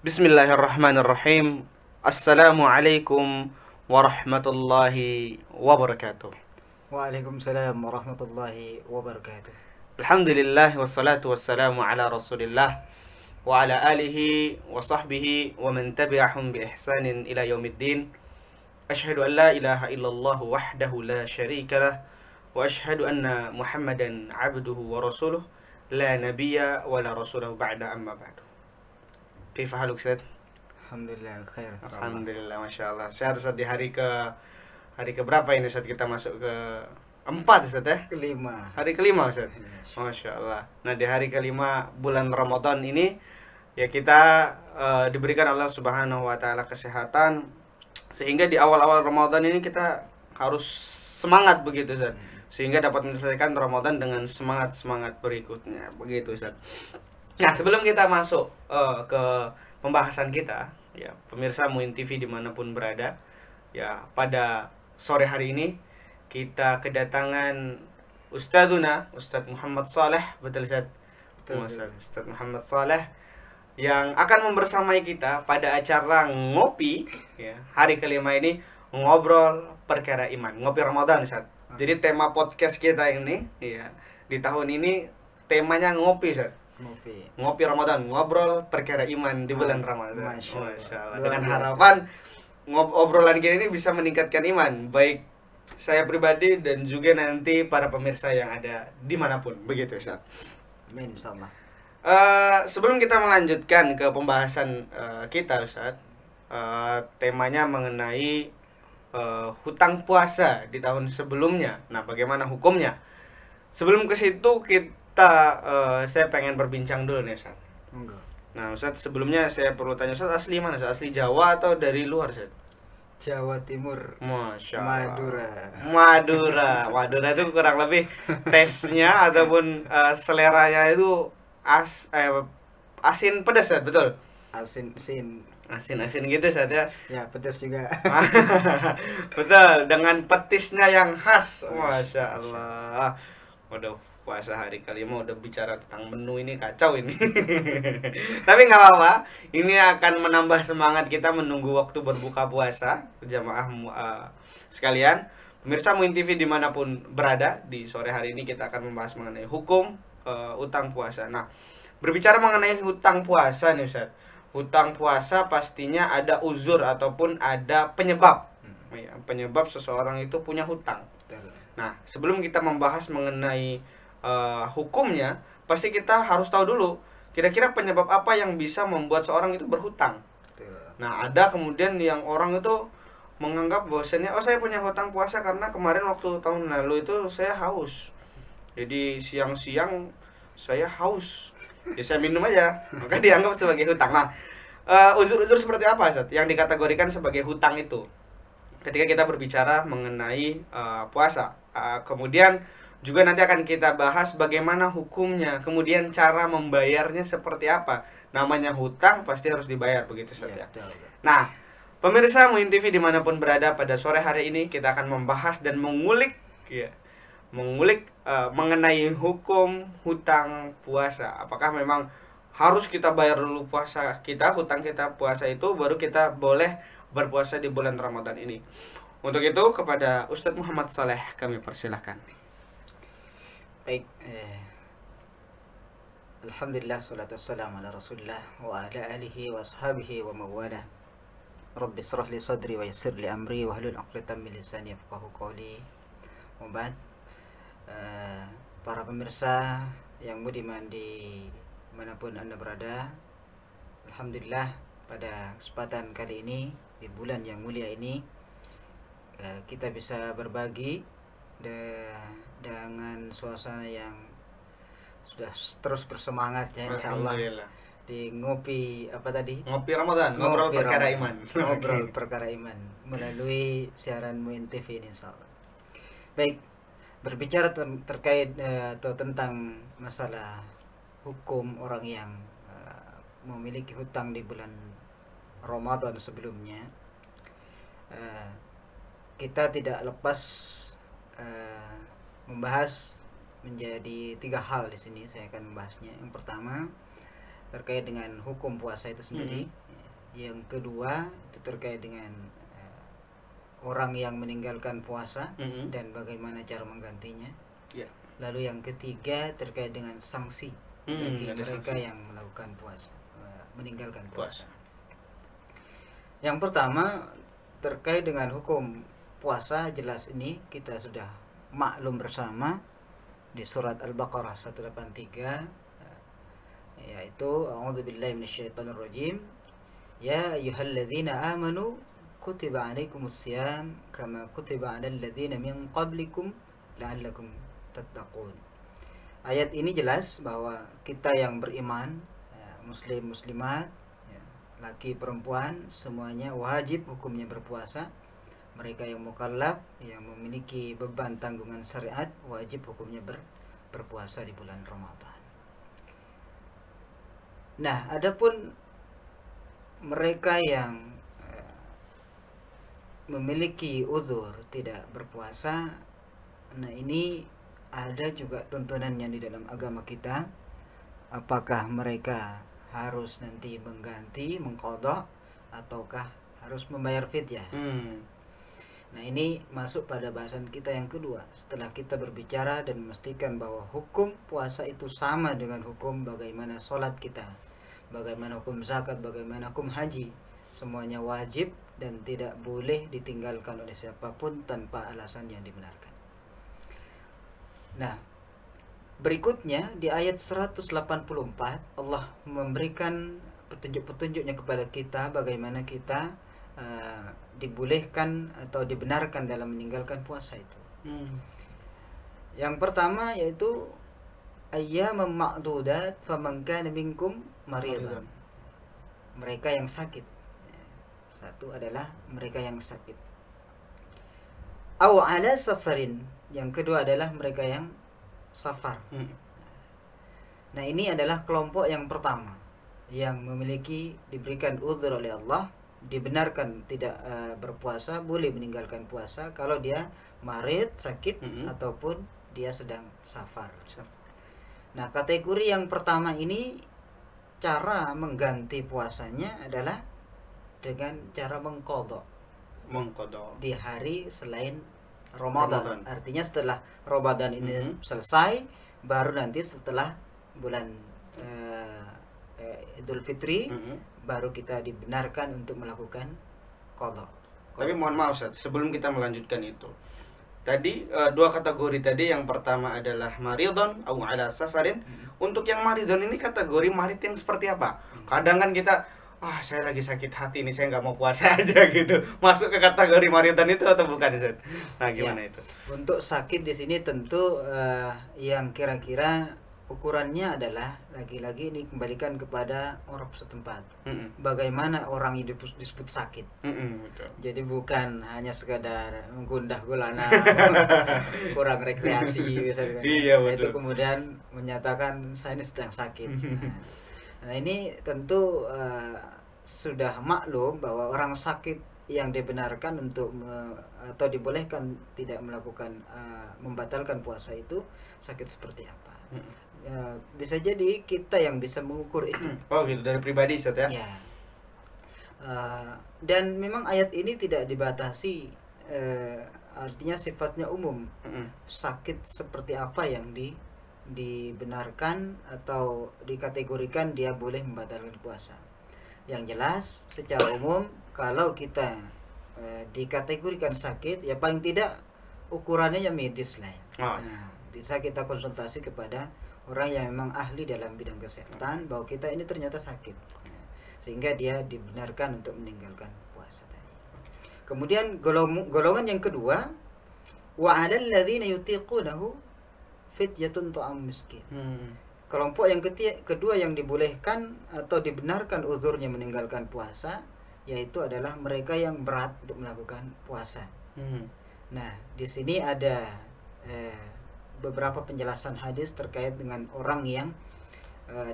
Bismillahirrahmanirrahim. Assalamualaikum warahmatullahi wabarakatuh. Waalaikumsalam warahmatullahi wabarakatuh. Alhamdulillah wassalatu wassalamu ala Rasulillah wa ala alihi wa sahbihi wa man tabi'ahum bi ihsanin ila yaumiddin. Asyhadu an la ilaha illallah wahdahu la syarika lah wa asyhadu anna Muhammadan abduhu wa rasuluh la nabiyya wa la rasulahu ba'da amma ba'du. Kaifa haluk Ustaz? Alhamdulillah khair insyaallah. Alhamdulillah, masya Allah. Sehat Ustaz di hari ke berapa ini Ustaz, kita masuk ke empat Ustaz ya? Kelima. Hari kelima Ustaz. Masya Masya Allah. Nah di hari kelima bulan Ramadan ini ya kita diberikan Allah Subhanahu Wa Taala kesehatan sehingga di awal-awal Ramadan ini kita harus semangat begitu Ustaz, sehingga dapat menyelesaikan Ramadan dengan semangat berikutnya begitu Ustaz. Nah sebelum kita masuk ke pembahasan kita, ya pemirsa Muin TV dimanapun berada, ya pada sore hari ini kita kedatangan Ustadz Muhammad Saleh, betul Ustaz? Betul. Ustadz Muhammad Saleh yang akan membersamai kita pada acara ngopi, ya hari kelima ini, ngobrol perkara iman, ngopi Ramadan Ustaz. Jadi tema podcast kita ini, ya di tahun ini temanya ngopi Ustaz. Ngopi Ramadan, ngobrol perkara iman di bulan Ramadan. Masya Allah. Masya Allah. Luar Dengan biasa. harapan obrolan kita ini bisa meningkatkan iman, baik saya pribadi dan juga nanti para pemirsa yang ada dimanapun, begitu Ustaz. Amin insyaallah. Sebelum kita melanjutkan ke pembahasan kita Ustaz, temanya mengenai hutang puasa di tahun sebelumnya. Nah, bagaimana hukumnya? Sebelum ke situ saya pengen berbincang dulu nih Ustaz. Monggo. Nah Ustaz, sebelumnya saya perlu tanya Ustaz, asli mana Ustaz? Asli Jawa atau dari luar Ustaz? Jawa Timur. Masya Allah. Madura itu kurang lebih tesnya ataupun seleranya itu asin pedas Ustaz, betul? Asin sin. Asin gitu Ustaz ya. Ya, pedas juga. Betul, dengan petisnya yang khas. Masya Allah. Waduh, puasa hari kelima udah bicara tentang menu ini kacau ini. Tapi nggak apa-apa, ini akan menambah semangat kita menunggu waktu berbuka puasa jamaah sekalian. Pemirsa Muin TV dimanapun berada, di sore hari ini kita akan membahas mengenai hukum utang puasa. Nah, berbicara mengenai hutang puasa nih Ustaz, hutang puasa pastinya ada uzur ataupun ada penyebab. Ya, penyebab seseorang itu punya hutang. Nah, sebelum kita membahas mengenai hukumnya, pasti kita harus tahu dulu kira-kira penyebab apa yang bisa membuat seorang itu berhutang. Nah, ada kemudian yang orang itu menganggap bahwasanya, oh saya punya hutang puasa karena kemarin waktu tahun lalu itu saya haus. Jadi siang-siang saya haus, ya saya minum aja, maka dianggap sebagai hutang. Nah, uzur-uzur seperti apa Ustaz yang dikategorikan sebagai hutang itu? Ketika kita berbicara mengenai puasa, kemudian juga nanti akan kita bahas bagaimana hukumnya, kemudian cara membayarnya seperti apa. Namanya hutang pasti harus dibayar, begitu Ustaz ya. Nah, pemirsa Muin TV dimanapun berada, pada sore hari ini kita akan membahas dan mengulik mengenai hukum hutang puasa. Apakah memang harus kita bayar dulu puasa kita, hutang kita puasa itu, baru kita boleh berpuasa di bulan Ramadan ini. Untuk itu kepada Ustadz Muhammad Saleh kami persilahkan. Baik, alhamdulillah salatu wassalamu ala Rasulillah wa ala alihi wa ashabihi wa mawalah. Rabbi israh li sadri wa yassir li amri wa hlul 'uqdatam min lisani yafqahu qawli. Wa ba'd. Para pemirsa yang budiman di manapun Anda berada, alhamdulillah pada kesempatan kali ini di bulan yang mulia ini kita bisa berbagi dengan suasana yang sudah terus bersemangat ya insyaallah di ngopi apa tadi? Ngopi Ramadan, ngobrol perkara iman. Ngobrol perkara iman melalui siaran Muin TV ini insyaallah. Baik, berbicara terkait atau tentang masalah hukum orang yang memiliki hutang di bulan Ramadan sebelumnya, kita tidak lepas membahas menjadi 3 hal di sini. Saya akan membahasnya. Yang pertama, terkait dengan hukum puasa itu sendiri. Yang kedua itu terkait dengan orang yang meninggalkan puasa dan bagaimana cara menggantinya. Lalu yang ketiga terkait dengan sanksi bagi mereka yang melakukan puasa, meninggalkan puasa. Yang pertama terkait dengan hukum puasa, jelas ini kita sudah maklum bersama di surat Al-Baqarah 183, yaitu a'udzubillahi minasyaitonirrajim, ya ayyuhalladzina amanu kutiba alaikumussyam kama kutiba alal ladzina min qablikum la'allakum tattaqun. Ayat ini jelas bahwa kita yang beriman, muslim muslimat, laki perempuan, semuanya wajib hukumnya berpuasa. Mereka yang mukallaf, yang memiliki beban tanggungan syariat, wajib hukumnya berpuasa di bulan Ramadan. Nah, adapun mereka yang memiliki uzur tidak berpuasa, nah ini ada juga tuntunannya di dalam agama kita. Apakah mereka harus nanti mengganti, mengqadha, ataukah harus membayar fidyah? Nah, ini masuk pada bahasan kita yang kedua. Setelah kita berbicara dan memastikan bahwa hukum puasa itu sama dengan hukum bagaimana sholat kita, bagaimana hukum zakat, bagaimana hukum haji, semuanya wajib dan tidak boleh ditinggalkan oleh siapapun tanpa alasan yang dibenarkan. Nah, berikutnya di ayat 184 Allah memberikan petunjuk-petunjuknya kepada kita bagaimana kita dibolehkan atau dibenarkan dalam meninggalkan puasa itu. Yang pertama yaitu ayyaman ma'dudat faman kana minkum maridan. Mereka yang sakit. Satu adalah mereka yang sakit. Aw ala safarin. Yang kedua adalah mereka yang safar. Nah, ini adalah kelompok yang pertama yang memiliki diberikan uzur oleh Allah, dibenarkan tidak berpuasa, boleh meninggalkan puasa kalau dia marid, sakit, ataupun dia sedang safar. Nah, kategori yang pertama ini cara mengganti puasanya adalah dengan cara mengqadha di hari selain Ramadan. Artinya setelah Ramadan ini selesai, baru nanti setelah bulan Idul Fitri baru kita dibenarkan untuk melakukan qadha. Tapi mohon maaf Ustaz, sebelum kita melanjutkan itu, tadi dua kategori tadi, yang pertama adalah maridon au ala safarin. Untuk yang maridon ini kategori marid yang seperti apa? Kadang kan kita, saya lagi sakit hati nih, saya nggak mau puasa aja gitu. Masuk ke kategori maridon itu atau bukan Ustaz? Nah, gimana itu? Untuk sakit di sini tentu yang kira-kira ukurannya adalah lagi-lagi ini kembalikan kepada orang setempat. Bagaimana orang hidup disebut sakit. Betul. Jadi bukan hanya sekadar menggundah gulana, kurang rekreasi misalnya. Iya, betul. Itu kemudian menyatakan saya ini sedang sakit. Nah, ini tentu sudah maklum bahwa orang sakit yang dibenarkan untuk atau dibolehkan tidak melakukan membatalkan puasa itu sakit seperti apa. Bisa jadi kita yang bisa mengukur itu. Oh gitu, dari pribadi Ustaz ya? Ya. Dan memang ayat ini tidak dibatasi, artinya sifatnya umum. Sakit seperti apa yang dibenarkan atau dikategorikan dia boleh membatalkan puasa. Yang jelas secara umum kalau kita dikategorikan sakit, ya paling tidak ukurannya ya medis lah ya. Nah, bisa kita konsultasi kepada orang yang memang ahli dalam bidang kesehatan bahwa kita ini ternyata sakit, sehingga dia dibenarkan untuk meninggalkan puasa tadi. Kemudian golongan yang kedua, wa 'alal ladzina yutiqunahu fidyatun ta'am miskin. Kelompok yang kedua yang dibolehkan atau dibenarkan uzurnya meninggalkan puasa, yaitu adalah mereka yang berat untuk melakukan puasa. Nah, di sini ada beberapa penjelasan hadis terkait dengan orang yang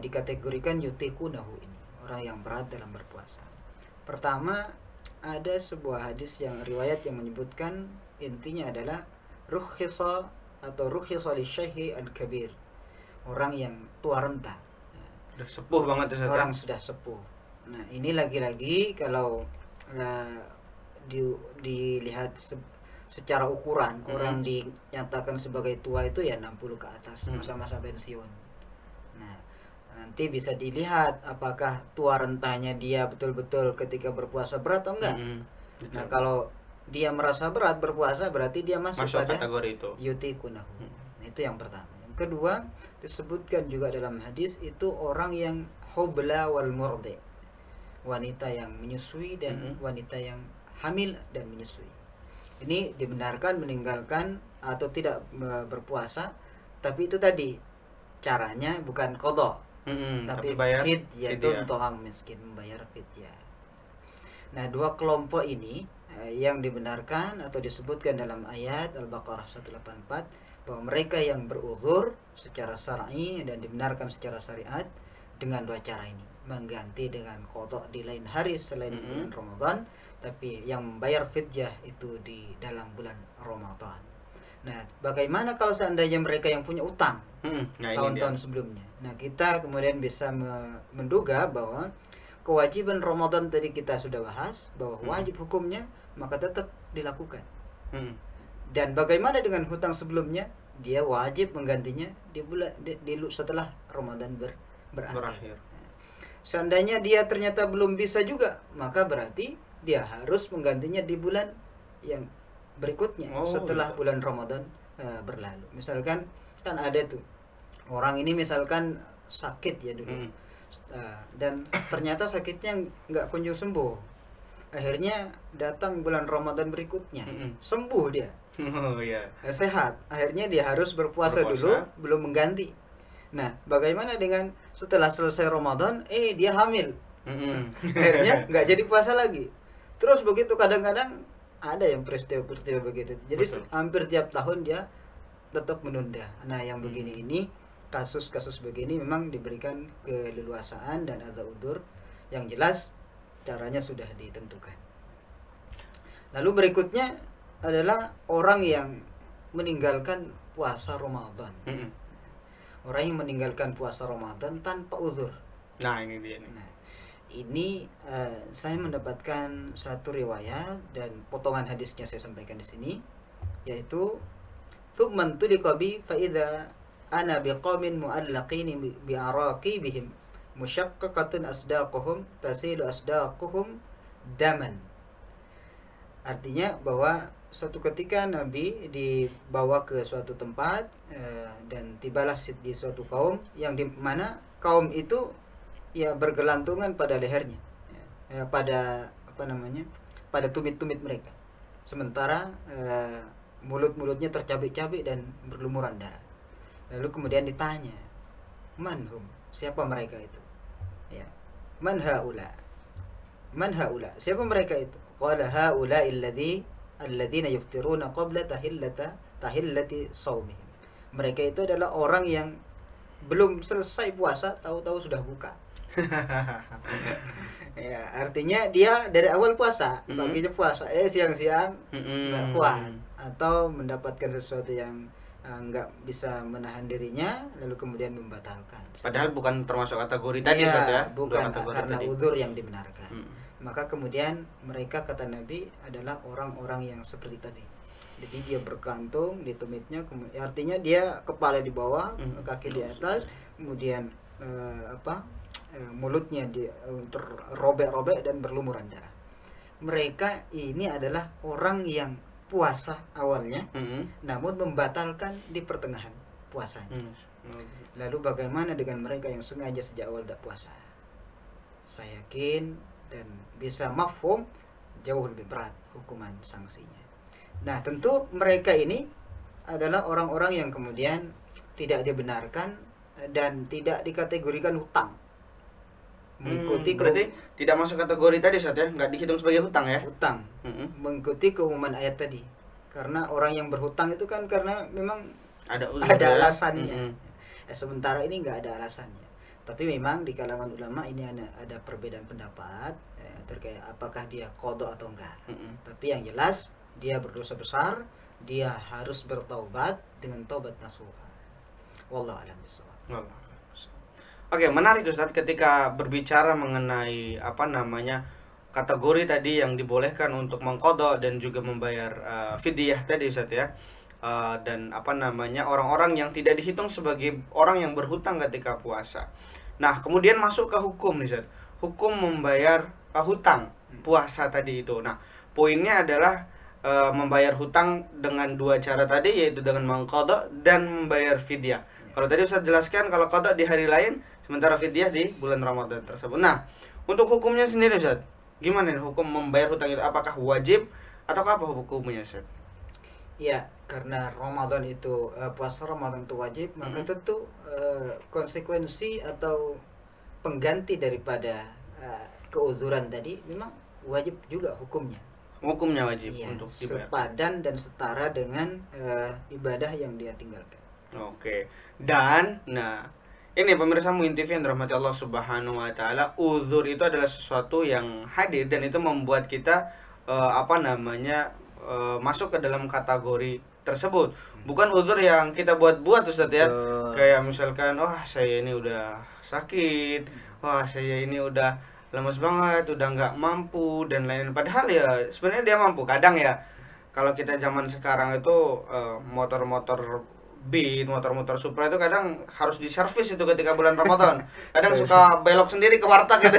dikategorikan yutiqunahu ini, orang yang berat dalam berpuasa. Pertama, ada sebuah hadis yang riwayat yang menyebutkan intinya adalah rukhisa atau rukhisa lisyaihi al-kabir, orang yang tua renta. Udah sepuh banget Ustaz. Orang sudah sepuh. Nah, ini lagi-lagi kalau eh, dilihat secara ukuran orang dinyatakan sebagai tua itu ya 60 ke atas, masa-masa pensiun. Nah, nanti bisa dilihat apakah tua rentanya dia betul-betul ketika berpuasa berat atau enggak. Nah, kalau dia merasa berat berpuasa berarti dia masuk pada kategori itu. yutikunahu. Nah, itu yang pertama. Yang kedua, disebutkan juga dalam hadis itu orang yang hubla wal murdi. Wanita yang menyusui dan wanita yang hamil dan menyusui. Ini dibenarkan meninggalkan atau tidak berpuasa, tapi itu tadi caranya bukan qadha, tapi bayar fidyah untuk orang miskin, membayar fidyah. Nah, dua kelompok ini yang dibenarkan atau disebutkan dalam ayat Al-Baqarah 184 bahwa mereka yang beruzur secara syar'i dan dibenarkan secara syariat dengan dua cara ini, mengganti dengan qadha di lain hari selain bulan Ramadan, tapi yang membayar fidyah itu di dalam bulan Ramadan. Nah, bagaimana kalau seandainya mereka yang punya utang tahun-tahun sebelumnya? Nah, kita kemudian bisa menduga bahwa kewajiban Ramadan tadi kita sudah bahas bahwa wajib hukumnya, maka tetap dilakukan. Dan bagaimana dengan hutang sebelumnya? Dia wajib menggantinya di bulan setelah Ramadan berakhir. Seandainya dia ternyata belum bisa juga, maka berarti dia harus menggantinya di bulan yang berikutnya setelah bulan Ramadan berlalu. Misalkan kan ada tuh orang ini misalkan sakit ya dulu, dan ternyata sakitnya nggak kunjung sembuh. Akhirnya datang bulan Ramadan berikutnya, sembuh dia, sehat. Akhirnya dia harus berpuasa dulu, belum mengganti. Nah, bagaimana dengan setelah selesai Ramadan, dia hamil, akhirnya nggak jadi puasa lagi. Terus begitu, kadang-kadang ada yang peristiwa begitu. Jadi hampir tiap tahun dia tetap menunda. Nah, yang begini ini, kasus-kasus begini memang diberikan keleluasaan dan ada udzur yang jelas, caranya sudah ditentukan. Lalu berikutnya adalah orang yang meninggalkan puasa Ramadan. Orang yang meninggalkan puasa Ramadan tanpa uzur. Nah, ini dia nih. Nah, ini saya mendapatkan satu riwayat dan potongan hadisnya saya sampaikan di sini, yaitu thumman tuliqabi fa idza ana biqaumin mu'allaqin bi'araqibihim musyaqqaqatun asdaquhum tasilu asdaquhum daman. Artinya bahwa suatu ketika Nabi dibawa ke suatu tempat dan tibalah di suatu kaum yang di mana kaum itu ya bergelantungan pada lehernya, pada pada tumit-tumit mereka, sementara mulut-mulutnya tercabik-cabik dan berlumuran darah. Lalu kemudian ditanya, manhum, siapa mereka itu? Ya, man haula, siapa mereka itu? Qala haula alladzina yuftiruna qabla tahillati shaumihim. Mereka itu adalah orang yang belum selesai puasa tahu-tahu sudah buka. Ya, artinya dia dari awal puasa, paginya puasa, siang-siang nggak kuat atau mendapatkan sesuatu yang nggak bisa menahan dirinya, lalu kemudian membatalkan. Padahal bukan termasuk kategori tadi, ya, bukan karena udzur yang dibenarkan. Maka kemudian mereka, kata Nabi, adalah orang-orang yang seperti tadi. Jadi dia bergantung di tumitnya, artinya dia kepala di bawah, kaki di atas, kemudian mulutnya terrobek-robek dan berlumuran darah. Mereka ini adalah orang yang puasa awalnya, namun membatalkan di pertengahan puasanya. Lalu bagaimana dengan mereka yang sengaja sejak awal tidak puasa? Saya yakin dan bisa mafhum jauh lebih berat hukuman sanksinya. Nah, tentu mereka ini adalah orang-orang yang kemudian tidak dibenarkan dan tidak dikategorikan hutang. Mengikuti berarti tidak masuk kategori tadi, Ustaz, ya, nggak dihitung sebagai hutang ya? Hutang. Mengikuti keumuman ayat tadi. Karena orang yang berhutang itu kan karena memang ada alasannya. Sementara ini nggak ada alasannya. Tapi memang di kalangan ulama ini ada perbedaan pendapat terkait apakah dia qadha atau enggak. Tapi yang jelas dia berdosa besar, dia harus bertaubat dengan taubat nasuha. Wallahu a'lam bishawab. Oke, menarik Ustadz ketika berbicara mengenai apa namanya kategori tadi yang dibolehkan untuk mengqadha dan juga membayar fidyah tadi Ustadz ya. Dan apa namanya orang-orang yang tidak dihitung sebagai orang yang berhutang ketika puasa. Nah, kemudian masuk ke hukum nih Ustadz. Hukum membayar hutang puasa tadi itu. Nah, poinnya adalah membayar hutang dengan dua cara tadi, yaitu dengan mengqadha dan membayar fidyah. Kalau tadi Ustaz jelaskan kalau qadha di hari lain, sementara fidyah di bulan Ramadan tersebut. Nah, untuk hukumnya sendiri Ustaz, gimana nih hukum membayar hutang itu? Apakah wajib atau apa hukumnya Ustaz? Ya, karena Ramadan itu puasa Ramadan itu wajib, maka tentu konsekuensi atau pengganti daripada keuzuran tadi memang wajib juga hukumnya. Hukumnya wajib Iya, untuk dibayar. sepadan dan setara dengan ibadah yang dia tinggalkan. Oke. Dan nah, ini pemirsa Muin TV yang dirahmati Allah Subhanahu wa taala, uzur itu adalah sesuatu yang hadir dan itu membuat kita apa namanya masuk ke dalam kategori tersebut. Bukan uzur yang kita buat-buat Ustaz ya. Kayak misalkan, wah saya ini udah sakit, wah saya ini udah lemes banget, udah nggak mampu dan lain-lain. Padahal ya sebenarnya dia mampu. Kadang ya kalau kita zaman sekarang itu motor-motor Beat, motor-motor Supra itu kadang harus diservis itu ketika bulan Ramadan. Kadang suka belok sendiri ke warteg gitu.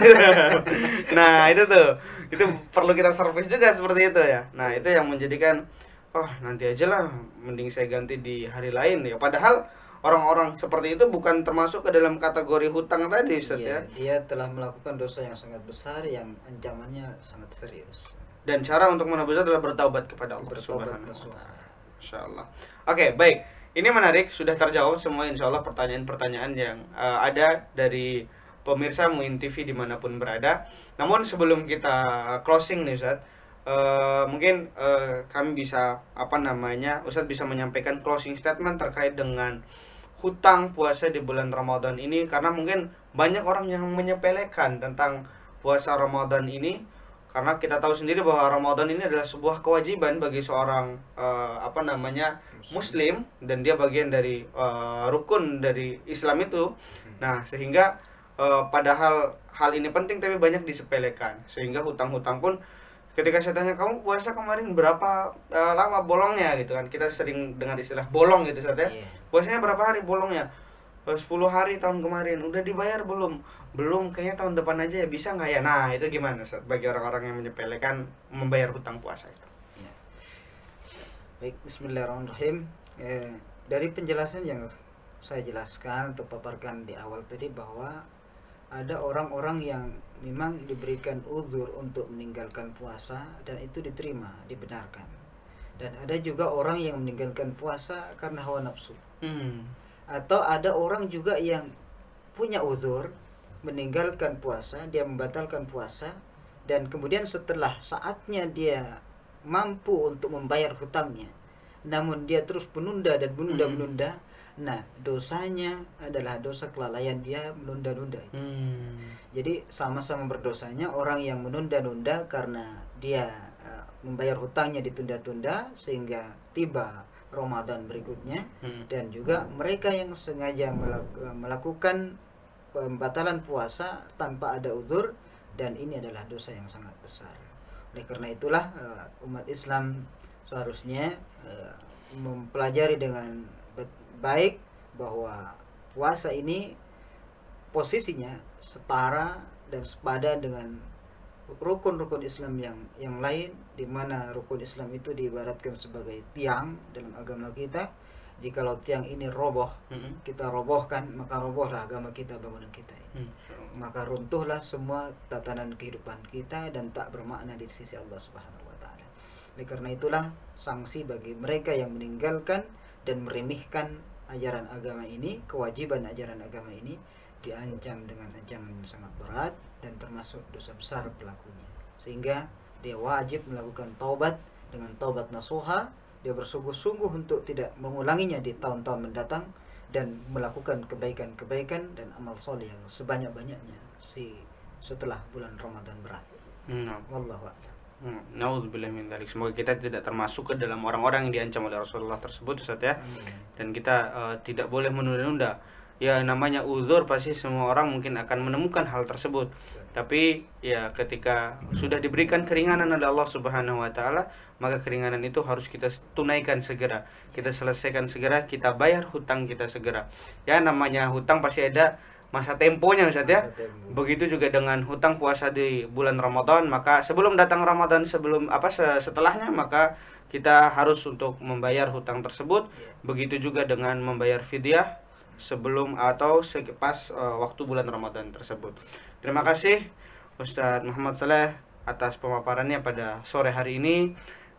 Nah, itu tuh. Itu perlu kita servis juga seperti itu ya. Nah, itu yang menjadikan oh, nanti aja lah, mending saya ganti di hari lain ya. Padahal orang-orang seperti itu bukan termasuk ke dalam kategori hutang tadi, Ustaz ya. Dia telah melakukan dosa yang sangat besar yang ancamannya sangat serius. Dan cara untuk menebusnya adalah bertaubat kepada Allah Subhanahu wa taala. Insyaallah. Oke, baik. Ini menarik, sudah terjawab semua insya Allah pertanyaan-pertanyaan yang ada dari pemirsa Muin TV dimanapun berada. Namun sebelum kita closing nih Ustaz, mungkin kami bisa apa namanya, Ustaz bisa menyampaikan closing statement terkait dengan hutang puasa di bulan Ramadan ini, karena mungkin banyak orang yang menyepelekan tentang puasa Ramadan ini. Karena kita tahu sendiri bahwa Ramadan ini adalah sebuah kewajiban bagi seorang apa namanya Muslim, dan dia bagian dari rukun dari Islam itu. Nah, sehingga padahal hal ini penting tapi banyak disepelekan, sehingga hutang-hutang pun ketika saya tanya, kamu puasa kemarin berapa lama bolongnya gitu kan, kita sering dengar istilah bolong gitu Ustaz ya. Puasanya berapa hari bolongnya? 10 hari tahun kemarin. Udah dibayar belum? Belum, kayaknya tahun depan aja ya, bisa nggak ya? Nah, itu gimana Ustaz bagi orang-orang yang menyepelekan membayar hutang puasa itu? Ya. Baik, bismillahirrahmanirrahim. Dari penjelasan yang saya jelaskan atau paparkan di awal tadi, bahwa ada orang-orang yang memang diberikan uzur untuk meninggalkan puasa dan itu diterima, dibenarkan. Dan ada juga orang yang meninggalkan puasa karena hawa nafsu. Atau ada orang juga yang punya uzur meninggalkan puasa, dia membatalkan puasa, dan kemudian setelah saatnya dia mampu untuk membayar hutangnya, namun dia terus menunda dan menunda. Nah, dosanya adalah dosa kelalaian, dia menunda-nunda. Jadi sama-sama berdosanya orang yang menunda-nunda karena dia membayar hutangnya ditunda-tunda sehingga tiba Ramadan berikutnya, dan juga mereka yang sengaja melakukan pembatalan puasa tanpa ada uzur, dan ini adalah dosa yang sangat besar. Oleh karena itulah umat Islam seharusnya mempelajari dengan baik bahwa puasa ini posisinya setara dan sepadan dengan rukun-rukun Islam yang lain, di mana rukun Islam itu diibaratkan sebagai tiang dalam agama kita. Jikalau tiang ini roboh, kita robohkan, maka robohlah agama kita, bangunan kita ini. Maka runtuhlah semua tatanan kehidupan kita dan tak bermakna di sisi Allah Subhanahu wa taala. Oleh karena itulah sanksi bagi mereka yang meninggalkan dan meremehkan ajaran agama ini, kewajiban ajaran agama ini, diancam dengan ancaman yang sangat berat dan termasuk dosa besar pelakunya, sehingga dia wajib melakukan taubat dengan taubat nasuha. Dia bersungguh-sungguh untuk tidak mengulanginya di tahun-tahun mendatang dan melakukan kebaikan-kebaikan dan amal soleh yang sebanyak-banyaknya setelah bulan Ramadan berakhir. Wallahu a'lam. Nauzubillah min dzalik. Semoga kita tidak termasuk ke dalam orang-orang yang diancam oleh Rasulullah tersebut Ustaz ya. Dan kita tidak boleh menunda-nunda. ya namanya uzur pasti semua orang mungkin akan menemukan hal tersebut. Tapi ya ketika sudah diberikan keringanan oleh Allah Subhanahu wa taala, maka keringanan itu harus kita tunaikan segera. Kita selesaikan segera, kita bayar hutang kita segera. Ya namanya hutang pasti ada masa temponya Ustaz ya. Begitu juga dengan hutang puasa di bulan Ramadan, maka sebelum datang Ramadan, setelahnya maka kita harus untuk membayar hutang tersebut. Begitu juga dengan membayar fidyah sebelum atau pas waktu bulan Ramadan tersebut. Terima kasih Ustadz Muhammad Saleh atas pemaparannya pada sore hari ini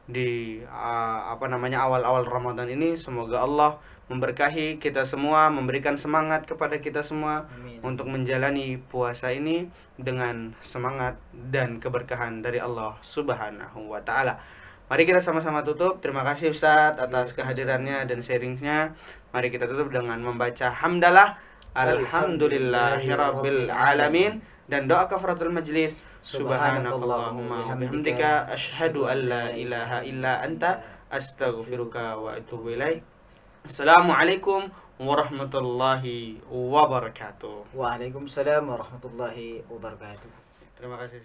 di awal-awal Ramadan ini. Semoga Allah memberkahi kita semua, memberikan semangat kepada kita semua. Amin. Untuk menjalani puasa ini dengan semangat dan keberkahan dari Allah Subhanahu wa taala. Mari kita sama-sama tutup. Terima kasih Ustadz atas kehadirannya dan sharingnya. Mari kita tutup dengan membaca hamdalah alhamdulillahirabbil alamin dan doa kafaratul majlis. Subhanakallahumma wa bihamdika asyhadu an la ilaha illa anta astaghfiruka wa atubu ilaik. Assalamualaikum warahmatullahi wabarakatuh. Waalaikumsalam warahmatullahi wabarakatuh. Terima kasih.